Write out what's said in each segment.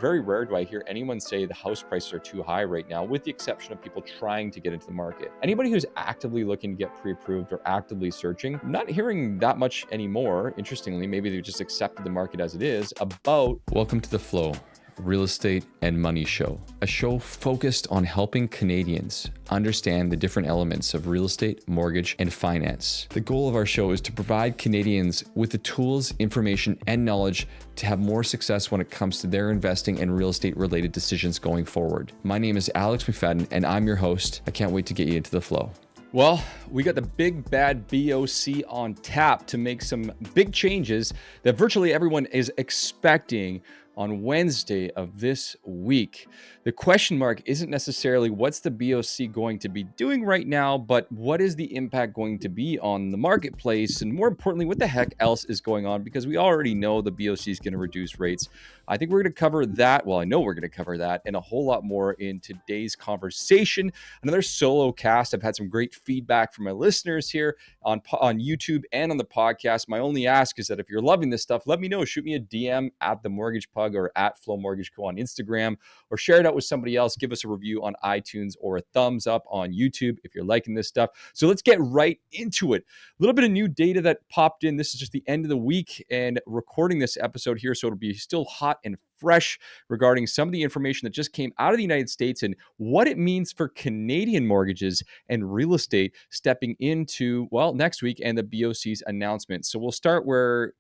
very rare do I hear anyone say the house prices are too high right now, with the exception of people trying to get into the market. Anybody who's actively looking to get pre-approved or actively searching, not hearing that much anymore. Interestingly, maybe they just accepted the market as it is about. Welcome to The Flow, Real Estate and Money Show, a show focused on helping Canadians understand the different elements of real estate, mortgage, and finance. The goal of our show is to provide Canadians with the tools, information, and knowledge to have more success when it comes to their investing and real estate related decisions going forward. My name is Alex McFadyen, and I'm your host. I can't wait to get you into the flow. Well, we got the big bad BOC on tap to make some big changes that virtually everyone is expecting on Wednesday of this week. The question mark isn't necessarily what's the BOC going to be doing right now, but what is the impact going to be on the marketplace? And more importantly, what the heck else is going on? Because we already know the BOC is going to reduce rates. I think we're going to cover that. Well, I know we're going to cover that and a whole lot more in today's conversation. Another solo cast. I've had some great feedback from my listeners here on YouTube and on the podcast. My only ask is that if you're loving this stuff, let me know. Shoot me a DM at The Mortgage Pug or at Flow Mortgage Co on Instagram, or share it out with somebody else. Give us a review on iTunes or a thumbs up on YouTube if you're liking this stuff. So let's get right into it. A little bit of new data that popped in. This is just the end of the week and recording this episode here, so it'll be still hot and fresh regarding some of the information that just came out of the United States and what it means for Canadian mortgages and real estate stepping into, well, next week and the BOC's announcement. So we'll start where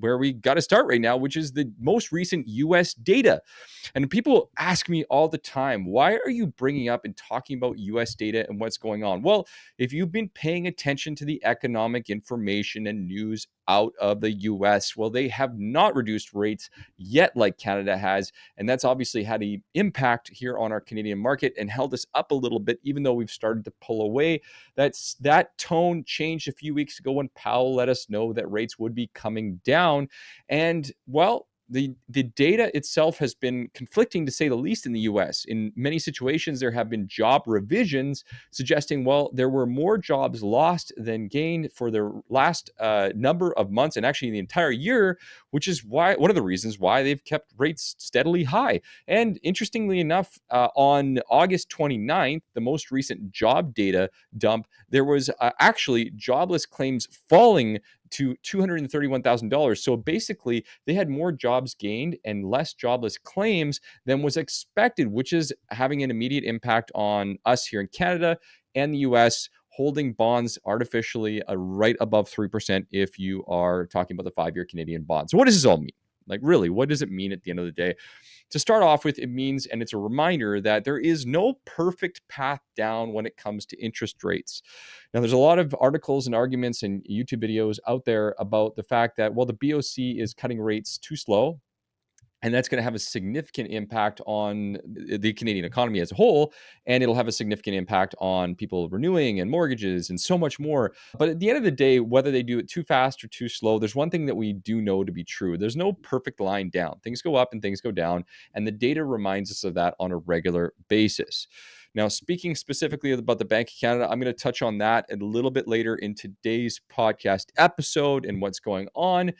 we got to start right now, which is the most recent US data. And people ask me all the time, why are you bringing up and talking about US data and what's going on? Well, if you've been paying attention to the economic information and news out of the US, well, they have not reduced rates yet like Canada has. And that's obviously had an impact here on our Canadian market and held us up a little bit, even though we've started to pull away. That tone changed a few weeks ago when Powell let us know that rates would be coming down. And well, the data itself has been conflicting, to say the least, in the US. In many situations, there have been job revisions suggesting, well, there were more jobs lost than gained for the last number of months, and actually the entire year, which is why one of the reasons why they've kept rates steadily high. And interestingly enough, on August 29th, the most recent job data dump, there was actually jobless claims falling to $231,000. So basically, they had more jobs gained and less jobless claims than was expected, which is having an immediate impact on us here in Canada and the US, holding bonds artificially right above 3% if you are talking about the 5-year Canadian bond. So what does this all mean? Like, really, what does it mean at the end of the day? To start off with, it means, and it's a reminder, that there is no perfect path down when it comes to interest rates. Now, there's a lot of articles and arguments and YouTube videos out there about the fact that, well, the BOC is cutting rates too slow, and that's going to have a significant impact on the Canadian economy as a whole. And it'll have a significant impact on people renewing and mortgages and so much more. But at the end of the day, whether they do it too fast or too slow, there's one thing that we do know to be true. There's no perfect line down. Things go up and things go down. And the data reminds us of that on a regular basis. Now, speaking specifically about the Bank of Canada, I'm going to touch on that a little bit later in today's podcast episode and what's going on.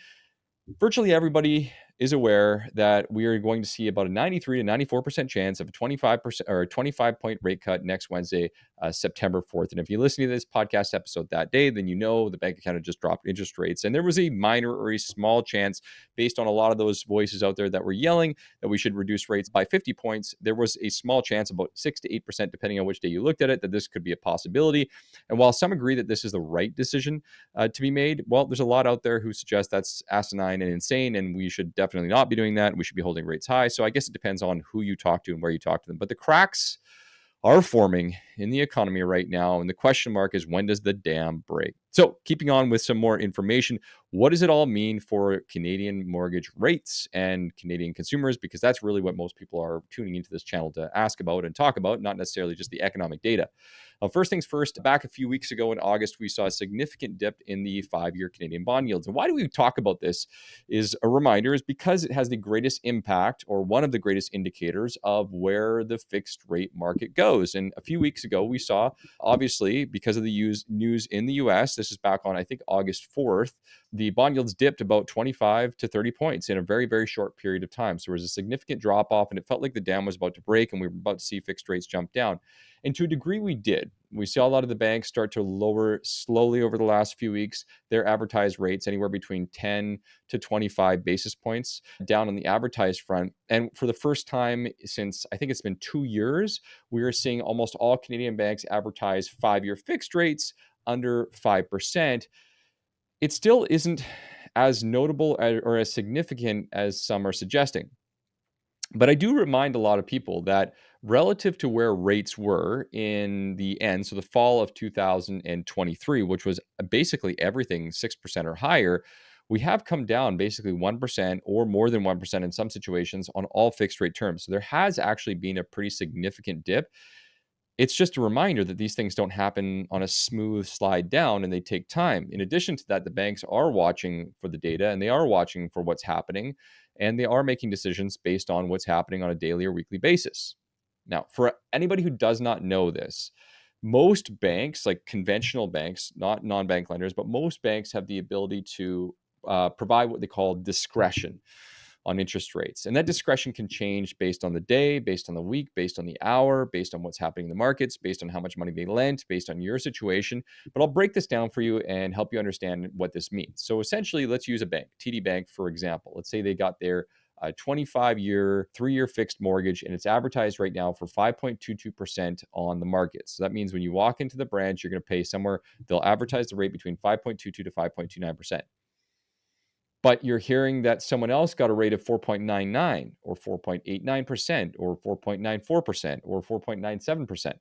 Virtually everybody is aware that we are going to see about a 93 to 94% chance of a 25% or a 25-point rate cut next Wednesday, September 4th. And if you listen to this podcast episode that day, then you know the Bank of Canada just dropped interest rates. And there was a minor or a small chance, based on a lot of those voices out there that were yelling that we should reduce rates by 50 points. There was a small chance, about 6 to 8%, depending on which day you looked at it, that this could be a possibility. And while some agree that this is the right decision to be made, well, there's a lot out there who suggest that's asinine and insane, and we should definitely not be doing that. We should be holding rates high. So I guess it depends on who you talk to and where you talk to them. But the cracks are forming in the economy right now. And the question mark is, when does the dam break? So keeping on with some more information, what does it all mean for Canadian mortgage rates and Canadian consumers? Because that's really what most people are tuning into this channel to ask about and talk about, not necessarily just the economic data. First things first, back a few weeks ago in August, we saw a significant dip in the 5-year Canadian bond yields. And why do we talk about this is a reminder, is because it has the greatest impact, or one of the greatest indicators of where the fixed rate market goes. And a few weeks ago, we saw, obviously, because of the news in the US, this is back on, I think, August 4th, the bond yields dipped about 25 to 30 points in a very, very short period of time. So there was a significant drop off, and it felt like the dam was about to break, and we were about to see fixed rates jump down. And to a degree, we did. We saw a lot of the banks start to lower slowly over the last few weeks their advertised rates, anywhere between 10 to 25 basis points down on the advertised front. And for the first time since, I think it's been 2 years, we are seeing almost all Canadian banks advertise 5-year fixed rates under 5%. It still isn't as notable or as significant as some are suggesting. But I do remind a lot of people that relative to where rates were in the end, so the fall of 2023, which was basically everything 6% or higher, we have come down basically 1% or more than 1% in some situations on all fixed rate terms. So there has actually been a pretty significant dip. It's just a reminder that these things don't happen on a smooth slide down, and they take time. In addition to that, the banks are watching for the data, and they are watching for what's happening, and they are making decisions based on what's happening on a daily or weekly basis. Now, for anybody who does not know this, most banks, like conventional banks, not non-bank lenders, but most banks have the ability to provide what they call discretion on interest rates. And that discretion can change based on the day, based on the week, based on the hour, based on what's happening in the markets, based on how much money they lent, based on your situation. But I'll break this down for you and help you understand what this means. So essentially, let's use a bank, TD Bank, for example. Let's say they got their 25-year, 3-year fixed mortgage, and it's advertised right now for 5.22% on the market. So that means when you walk into the branch, you're going to pay somewhere, they'll advertise the rate between 5.22 to 5.29%. But you're hearing that someone else got a rate of 4.99 or 4.89% or 4.94% or 4.97%.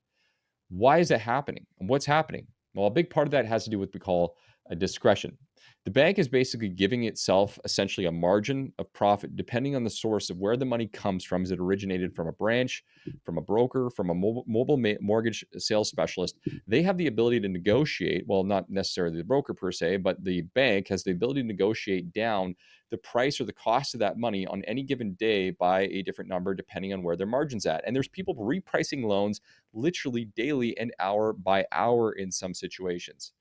Why is that happening? And what's happening? Well, a big part of that has to do with what we call a discretion. The bank is basically giving itself essentially a margin of profit depending on the source of where the money comes from. Is it originated from a branch, from a broker, from a mobile mortgage sales specialist? They have the ability to negotiate, well, not necessarily the broker per se, but the bank has the ability to negotiate down the price or the cost of that money on any given day by a different number depending on where their margin's at. And there's people repricing loans literally daily and hour by hour in some situations.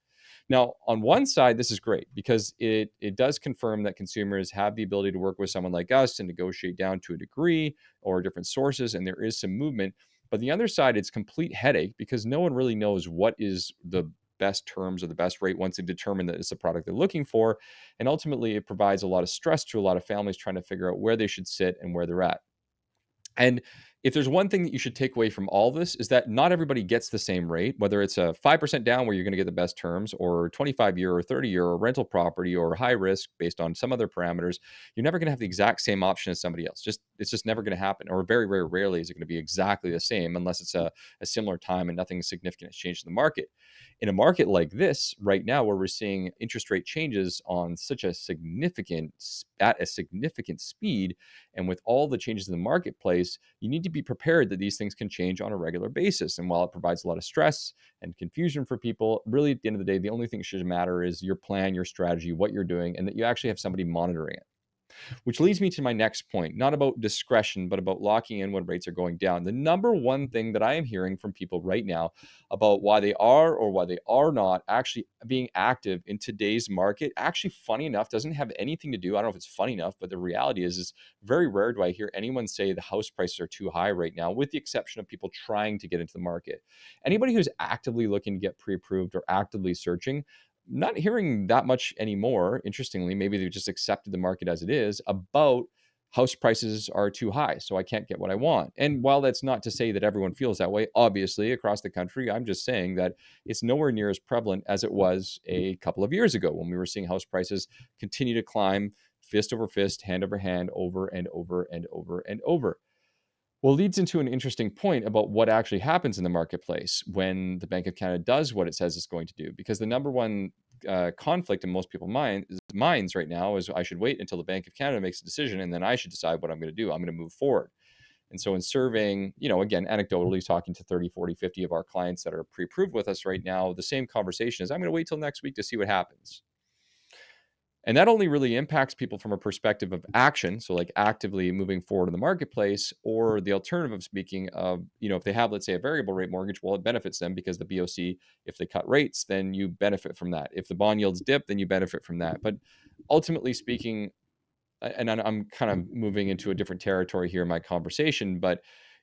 Now, on one side, this is great because it does confirm that consumers have the ability to work with someone like us and negotiate down to a degree or different sources, and there is some movement. But the other side, it's complete headache because no one really knows what is the best terms or the best rate once they determine that it's the product they're looking for. And ultimately, it provides a lot of stress to a lot of families trying to figure out where they should sit and where they're at. And if there's one thing that you should take away from all this is that not everybody gets the same rate, whether it's a 5% down where you're going to get the best terms or 25-year or 30-year or rental property or high risk based on some other parameters. You're never going to have the exact same option as somebody else. It's just never going to happen, or very, very rarely is it going to be exactly the same unless it's a similar time and nothing significant has changed in the market. In a market like this right now, where we're seeing interest rate changes on such a significant speed, and with all the changes in the marketplace, you need to be prepared that these things can change on a regular basis. And while it provides a lot of stress and confusion for people, really at the end of the day, the only thing that should matter is your plan, your strategy, what you're doing, and that you actually have somebody monitoring it. Which leads me to my next point, not about discretion, but about locking in when rates are going down. The number one thing that I am hearing from people right now about why they are or why they are not actually being active in today's market, actually, funny enough, doesn't have anything to do. I don't know if it's funny enough, but the reality is very rare do I hear anyone say the house prices are too high right now, with the exception of people trying to get into the market. Anybody who's actively looking to get pre-approved or actively searching, not hearing that much anymore. Interestingly, maybe they've just accepted the market as it is about house prices are too high, so I can't get what I want. And while that's not to say that everyone feels that way, obviously across the country, I'm just saying that it's nowhere near as prevalent as it was a couple of years ago when we were seeing house prices continue to climb fist over fist, hand over hand, over and over and over and over. Well, leads into an interesting point about what actually happens in the marketplace when the Bank of Canada does what it says it's going to do. Because the number one conflict in most people's minds right now is I should wait until the Bank of Canada makes a decision and then I should decide what I'm going to do. I'm going to move forward. And so in surveying, again, anecdotally talking to 30, 40, 50 of our clients that are pre-approved with us right now, the same conversation is I'm going to wait till next week to see what happens. And that only really impacts people from a perspective of action. So like actively moving forward in the marketplace, or the alternative of speaking of, if they have, let's say, a variable rate mortgage, well, it benefits them because the BOC, if they cut rates, then you benefit from that. If the bond yields dip, then you benefit from that. But ultimately speaking, and I'm kind of moving into a different territory here in my conversation, but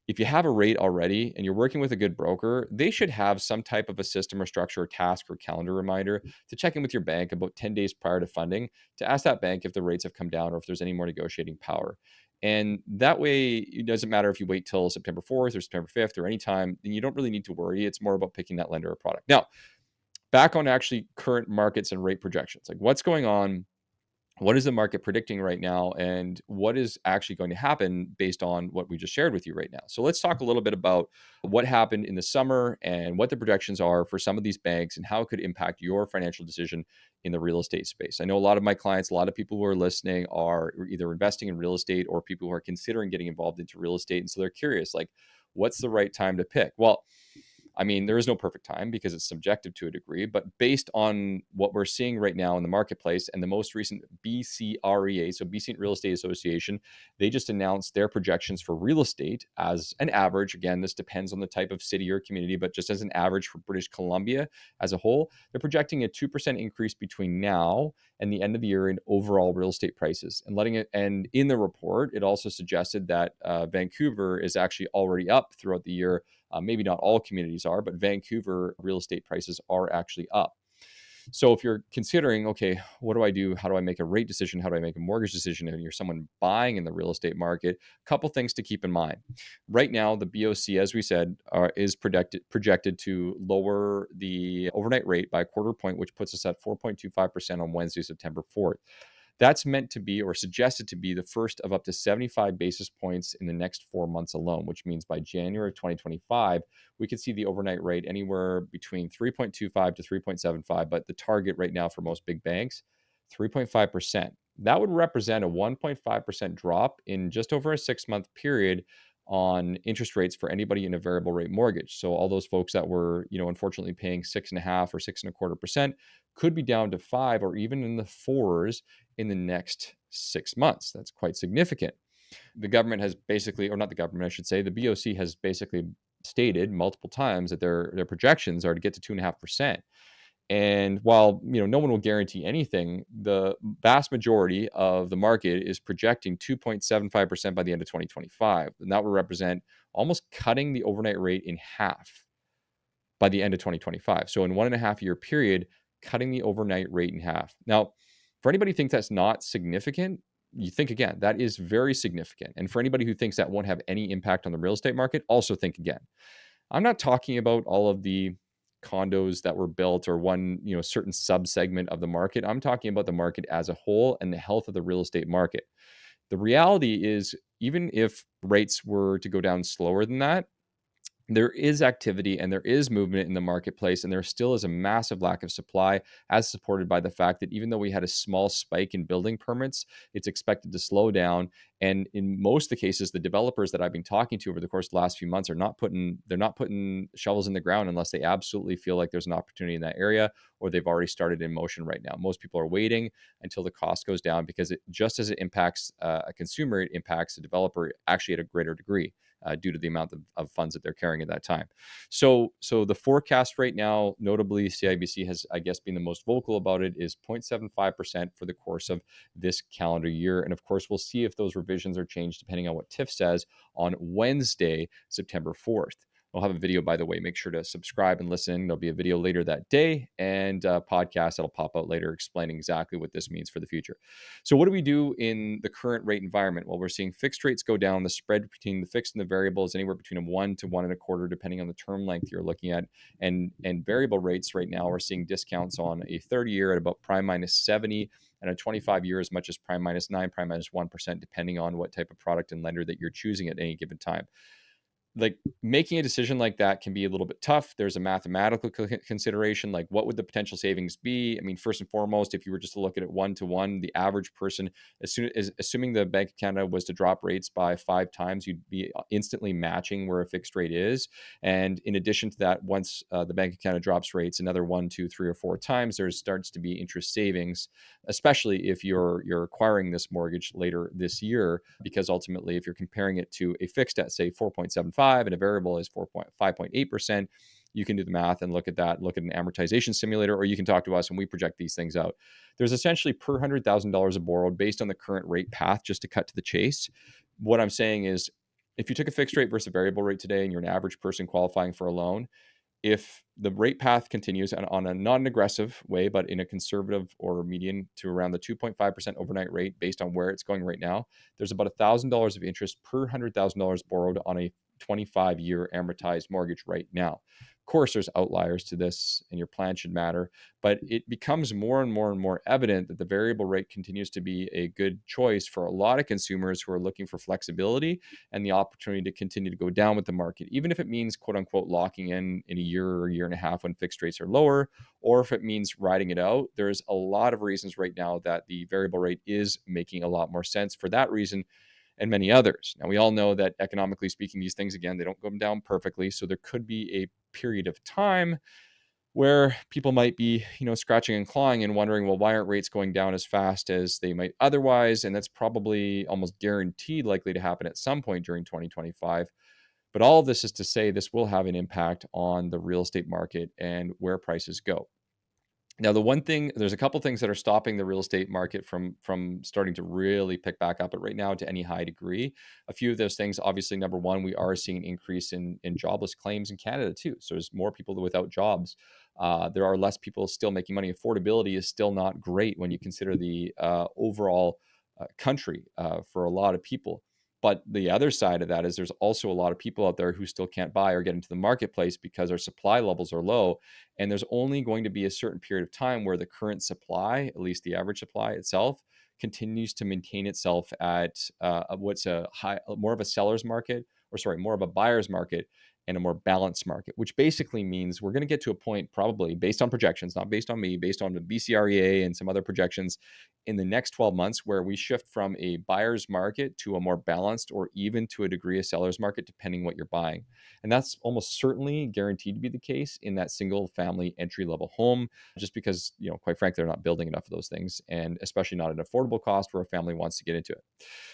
if you have a rate already and you're working with a good broker, they should have some type of a system or structure or task or calendar reminder to check in with your bank about 10 days prior to funding to ask that bank if the rates have come down or if there's any more negotiating power. And that way, it doesn't matter if you wait till September 4th or September 5th or any time, then you don't really need to worry. It's more about picking that lender or product. Now, back on actually current markets and rate projections, like what's going on, what is the market predicting right now, and what is actually going to happen based on what we just shared with you right now. So let's talk a little bit about what happened in the summer and what the projections are for some of these banks and how it could impact your financial decision in the real estate space. I know a lot of my clients, a lot of people who are listening are either investing in real estate or people who are considering getting involved into real estate, and so they're curious, like, what's the right time to pick? Well, I mean, there is no perfect time because it's subjective to a degree, but based on what we're seeing right now in the marketplace and the most recent BCREA, so BC Real Estate Association, they just announced their projections for real estate as an average. Again, this depends on the type of city or community, but just as an average for British Columbia as a whole, they're projecting a 2% increase between now and the end of the year in overall real estate prices. And in the report, it also suggested that Vancouver is actually already up throughout the year. Maybe not all communities are, but Vancouver real estate prices are actually up. So if you're considering, okay, what do I do? How do I make a rate decision? How do I make a mortgage decision? And you're someone buying in the real estate market, a couple things to keep in mind. Right now, the BOC, as we said, is projected to lower the overnight rate by a quarter point, which puts us at 4.25% on Wednesday, September 4th. That's meant to be, or suggested to be, the first of up to 75 basis points in the next 4 months alone, which means by January of 2025, we could see the overnight rate anywhere between 3.25 to 3.75, but the target right now for most big banks, 3.5%. That would represent a 1.5% drop in just over a 6-month period on interest rates for anybody in a variable rate mortgage. So all those folks that were, unfortunately paying 6.5 or 6.25% could be down to 5 or even in the fours in the next 6 months. That's quite significant. The government has basically, or not the government, I should say, the BOC has basically stated multiple times that their projections are to get to 2.5%. And while no one will guarantee anything, the vast majority of the market is projecting 2.75% by the end of 2025, and that will represent almost cutting the overnight rate in half by the end of 2025. So in 1.5 year period, cutting the overnight rate in half. Now, for anybody who thinks that's not significant, you think again, that is very significant. And for anybody who thinks that won't have any impact on the real estate market, also think again. I'm not talking about all of the condos that were built or one, certain subsegment of the market. I'm talking about the market as a whole and the health of the real estate market. The reality is, even if rates were to go down slower than that, there is activity and there is movement in the marketplace, and there still is a massive lack of supply, as supported by the fact that even though we had a small spike in building permits, it's expected to slow down. And in most of the cases, the developers that I've been talking to over the course of the last few months they're not putting shovels in the ground unless they absolutely feel like there's an opportunity in that area, or they've already started in motion right now. Most people are waiting until the cost goes down, because just as it impacts a consumer, it impacts a developer actually at a greater degree. Due to the amount of funds that they're carrying at that time. So the forecast right now, notably CIBC has, I guess, been the most vocal about it, is 0.75% for the course of this calendar year. And of course, we'll see if those revisions are changed depending on what TIF says on Wednesday, September 4th. We'll have a video, by the way. Make sure to subscribe and listen. There'll be a video later that day, and a podcast that'll pop out later explaining exactly what this means for the future. So what do we do in the current rate environment? Well, we're seeing fixed rates go down. The spread between the fixed and the variable is anywhere between a 1 to 1.25, depending on the term length you're looking at. And variable rates right now, we're seeing discounts on a 30-year at about prime minus 70, and a 25-year as much as prime minus 9, prime minus 1%, depending on what type of product and lender that you're choosing at any given time. like making a decision like that can be a little bit tough. There's a mathematical consideration, like what would the potential savings be? I mean, first and foremost, if you were just to look at it one to one, the average person, as soon as assuming the Bank of Canada was to drop rates by 5 times, you'd be instantly matching where a fixed rate is. And in addition to that, once the Bank of Canada drops rates another 1, 2, 3, or 4 times, there starts to be interest savings, especially if you're acquiring this mortgage later this year, because ultimately, if you're comparing it to a fixed at say 4.75 and a variable is 4.5.8%, you can do the math and look at that, look at an amortization simulator, or you can talk to us and we project these things out. There's essentially per $100,000 of borrowed based on the current rate path, just to cut to the chase. What I'm saying is, if you took a fixed rate versus a variable rate today and you're an average person qualifying for a loan, if the rate path continues on a non-aggressive way, but in a conservative or median to around the 2.5% overnight rate based on where it's going right now, there's about $1,000 of interest per $100,000 borrowed on a 25-year amortized mortgage right now. Of course, there's outliers to this, and your plan should matter, but it becomes more and more and more evident that the variable rate continues to be a good choice for a lot of consumers who are looking for flexibility and the opportunity to continue to go down with the market, even if it means quote unquote locking in a year or a year and a half when fixed rates are lower, or if it means riding it out. There's a lot of reasons right now that the variable rate is making a lot more sense for that reason and many others. Now, we all know that economically speaking, these things, again, they don't go down perfectly. So there could be a period of time where people might be, scratching and clawing and wondering, well, why aren't rates going down as fast as they might otherwise? And that's probably almost guaranteed likely to happen at some point during 2025. But all of this is to say this will have an impact on the real estate market and where prices go. Now, there's a couple things that are stopping the real estate market from starting to really pick back up at right now to any high degree. A few of those things, obviously, number one, we are seeing an increase in jobless claims in Canada too. So there's more people without jobs. There are less people still making money. Affordability is still not great when you consider the overall country for a lot of people. But the other side of that is there's also a lot of people out there who still can't buy or get into the marketplace because our supply levels are low. And there's only going to be a certain period of time where the current supply, at least the average supply itself, continues to maintain itself at what's more of a seller's market, or sorry, more of a buyer's market and a more balanced market, which basically means we're going to get to a point, probably based on projections, not based on me, based on the BCREA and some other projections, in the next 12 months, where we shift from a buyer's market to a more balanced, or even to a degree a seller's market, depending what you're buying. And that's almost certainly guaranteed to be the case in that single family entry level home, just because, quite frankly, they're not building enough of those things, and especially not at an affordable cost where a family wants to get into it.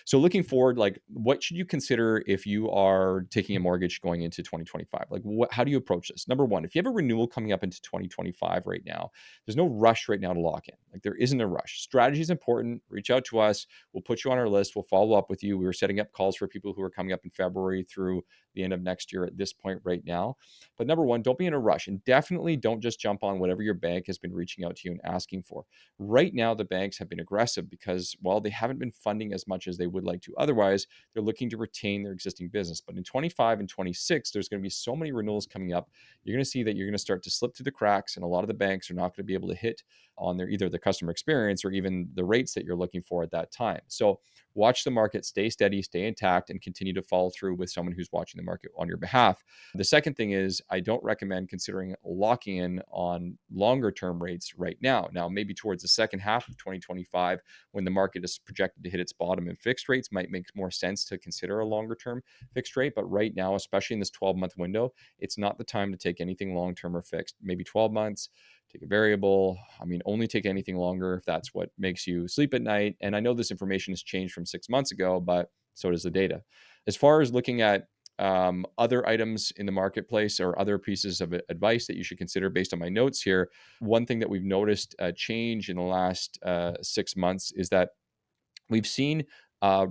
So looking forward, like, what should you consider if you are taking a mortgage going into 2025? Like, how do you approach this? Number one, if you have a renewal coming up into 2025 right now, there's no rush right now to lock in. Like, there isn't a rush. Strategy is important. Reach out to us. We'll put you on our list. We'll follow up with you. We were setting up calls for people who are coming up in February through the end of next year at this point right now. But number one, don't be in a rush, and definitely don't just jump on whatever your bank has been reaching out to you and asking for. Right now, the banks have been aggressive because, while they haven't been funding as much as they would like to otherwise, they're looking to retain their existing business. But in 25 and 26, there's going to be so many renewals coming up. You're going to see that you're going to start to slip through the cracks, and a lot of the banks are not going to be able to hit on either the customer experience or even the rates that you're looking for at that time. So watch the market, stay steady, stay intact, and continue to follow through with someone who's watching the market on your behalf. The second thing is, I don't recommend considering locking in on longer term rates right now. Now, maybe towards the second half of 2025, when the market is projected to hit its bottom and fixed rates, might make more sense to consider a longer term fixed rate. But right now, especially in this 12-month window, it's not the time to take anything long term or fixed. Maybe 12 months. Take a variable. I mean, only take anything longer if that's what makes you sleep at night. And I know this information has changed from 6 months ago, but so does the data. As far as looking at other items in the marketplace or other pieces of advice that you should consider based on my notes here, one thing that we've noticed change in the last 6 months is that we've seen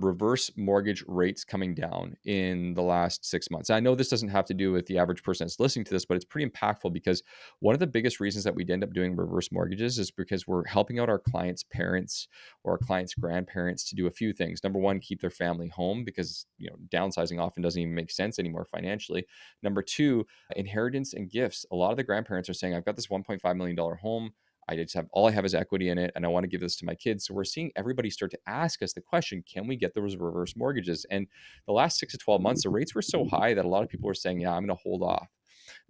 reverse mortgage rates coming down in the last 6 months. I know this doesn't have to do with the average person that's listening to this, but it's pretty impactful, because one of the biggest reasons that we'd end up doing reverse mortgages is because we're helping out our clients' parents or our clients' grandparents to do a few things. Number one, keep their family home, because downsizing often doesn't even make sense anymore financially. Number two, inheritance and gifts. A lot of the grandparents are saying, I've got this $1.5 million home. I just have all I have is equity in it, and I want to give this to my kids. So we're seeing everybody start to ask us the question, can we get those reverse mortgages? And the last 6 to 12 months, the rates were so high that a lot of people were saying, yeah, I'm going to hold off.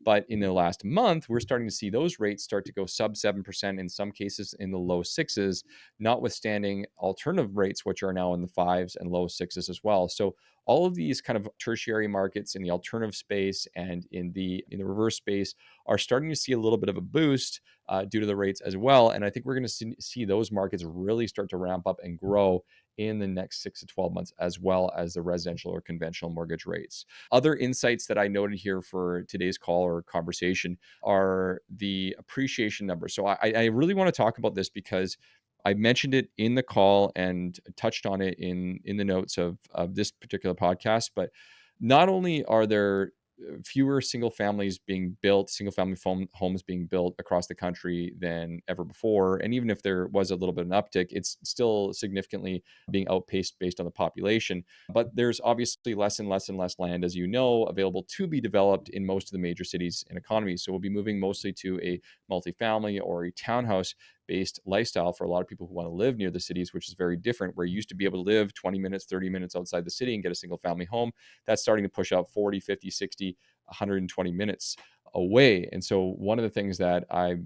But in the last month, we're starting to see those rates start to go sub 7%, in some cases in the low sixes, notwithstanding alternative rates, which are now in the fives and low sixes as well. So all of these kind of tertiary markets in the alternative space and in the reverse space are starting to see a little bit of a boost due to the rates as well. And I think we're going to see those markets really start to ramp up and grow in the next 6 to 12 months, as well as the residential or conventional mortgage rates. Other insights that I noted here for today's call or conversation are the appreciation numbers. So I really want to talk about this because I mentioned it in the call and touched on it in the notes of this particular podcast. But not only are there fewer single family homes being built across the country than ever before, and even if there was a little bit of an uptick, it's still significantly being outpaced based on the population. But there's obviously less and less and less land, as you know, available to be developed in most of the major cities and economies. So we'll be moving mostly to a multifamily or a townhouse based lifestyle for a lot of people who want to live near the cities, which is very different. Where you used to be able to live 20 minutes, 30 minutes outside the city and get a single family home, that's starting to push out 40, 50, 60, 120 minutes away. And so one of the things that I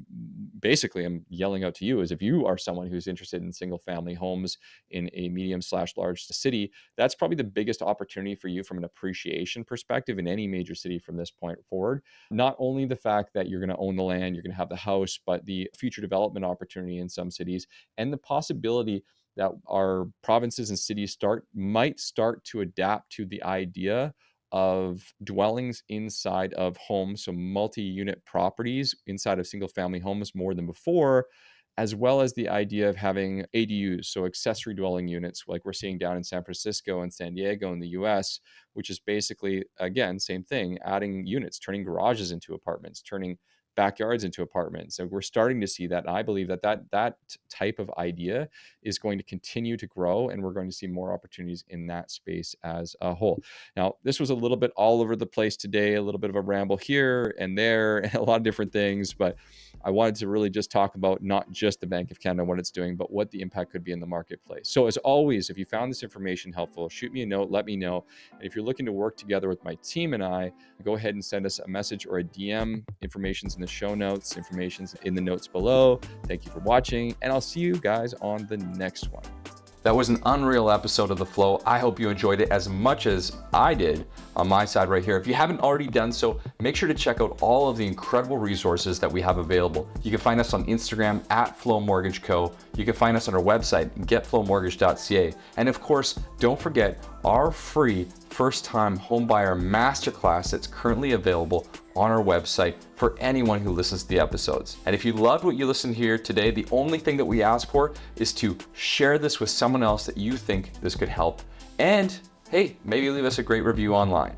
basically am yelling out to you is, if you are someone who's interested in single family homes in a medium/large city, that's probably the biggest opportunity for you from an appreciation perspective in any major city from this point forward. Not only the fact that you're going to own the land, you're going to have the house, but the future development opportunity in some cities, and the possibility that our provinces and cities might start to adapt to the idea of dwellings inside of homes, so multi-unit properties inside of single family homes more than before, as well as the idea of having ADUs, so accessory dwelling units, like we're seeing down in San Francisco and San Diego in the US, which is basically, again, same thing, adding units, turning garages into apartments, turning backyards into apartments. So we're starting to see that. And I believe that type of idea is going to continue to grow, and we're going to see more opportunities in that space as a whole. Now, this was a little bit all over the place today, a little bit of a ramble here and there, and a lot of different things, but I wanted to really just talk about not just the Bank of Canada, what it's doing, but what the impact could be in the marketplace. So as always, if you found this information helpful, shoot me a note, let me know. And if you're looking to work together with my team and I, go ahead and send us a message or a DM. Information's in the show notes, information's in the notes below. Thank you for watching, and I'll see you guys on the next one. That was an unreal episode of The Flow. I hope you enjoyed it as much as I did on my side right here. If you haven't already done so, make sure to check out all of the incredible resources that we have available. You can find us on Instagram at Flow Mortgage Co. You can find us on our website, getflowmortgage.ca. And of course, don't forget our free first-time homebuyer masterclass that's currently available on our website for anyone who listens to the episodes. And if you loved what you listened here today, the only thing that we ask for is to share this with someone else that you think this could help. And hey, maybe leave us a great review online.